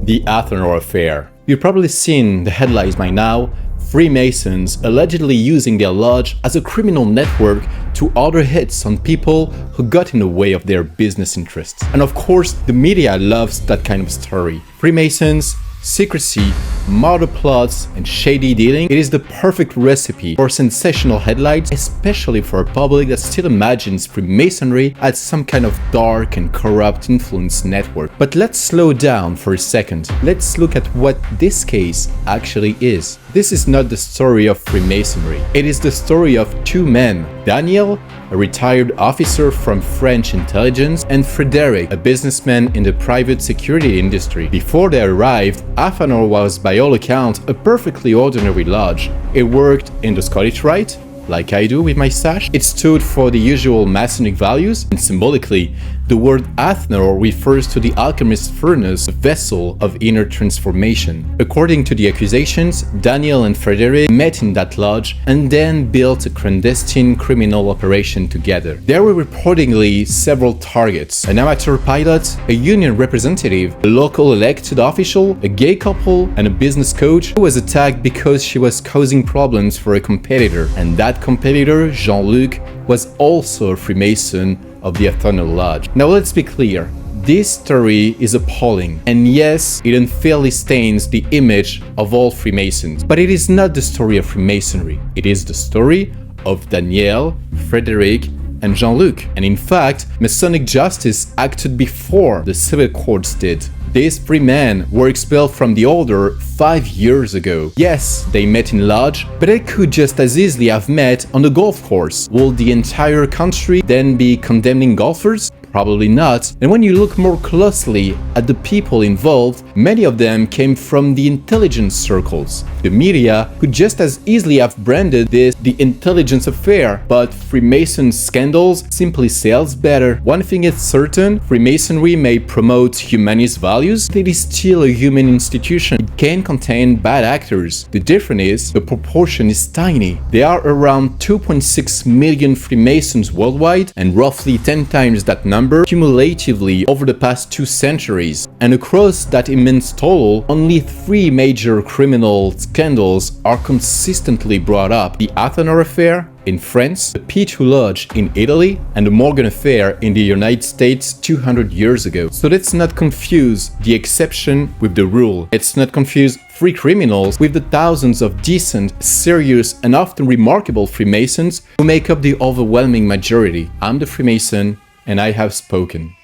The Athanor Affair. You've probably seen the headlines by now. Freemasons allegedly using their lodge as a criminal network to order hits on people who got in the way of their business interests. And of course, the media loves that kind of story. Freemasons, secrecy, murder plots, and shady dealing. It is the perfect recipe for sensational headlines, especially for a public that still imagines Freemasonry as some kind of dark and corrupt influence network. But let's slow down for a second. Let's look at what this case actually is. This is not the story of Freemasonry. It is the story of two men, Daniel, a retired officer from French intelligence, and Frédéric, a businessman in the private security industry. Before they arrived, Athanor was by all accounts a perfectly ordinary lodge. It worked in the Scottish Rite, like I do with my sash. It stood for the usual Masonic values, and symbolically, the word Athanor refers to the alchemist's furnace, a vessel of inner transformation. According to the accusations, Daniel and Frédéric met in that lodge and then built a clandestine criminal operation together. There were reportedly several targets: an amateur pilot, a union representative, a local elected official, a gay couple, and a business coach who was attacked because she was causing problems for a competitor. And that competitor, Jean-Luc, was also a Freemason of the Athanor Lodge. Now let's be clear. This story is appalling, and yes, it unfairly stains the image of all Freemasons. But it is not the story of Freemasonry. It is the story of Daniel, Frédéric, and Jean-Luc. And in fact, Masonic justice acted before the civil courts did. These three men were expelled from the order 5 years ago. Yes, they met in lodge, but they could just as easily have met on the golf course. Will the entire country then be condemning golfers? Probably not. And when you look more closely at the people involved, many of them came from the intelligence circles. The media could just as easily have branded this the intelligence affair, but Freemason scandals simply sells better. One thing is certain, Freemasonry may promote humanist values, but it is still a human institution. It can contain bad actors. The difference is, the proportion is tiny. There are around 2.6 million Freemasons worldwide, and roughly 10 times that number cumulatively over the past 2 centuries. And across that immense total, only 3 major criminal scandals are consistently brought up: the Athanor Affair in France, the P2 Lodge in Italy, and the Morgan Affair in the United States 200 years ago. So let's not confuse the exception with the rule. Let's not confuse free criminals with the thousands of decent, serious, and often remarkable Freemasons who make up the overwhelming majority. I'm the Freemason, and I have spoken.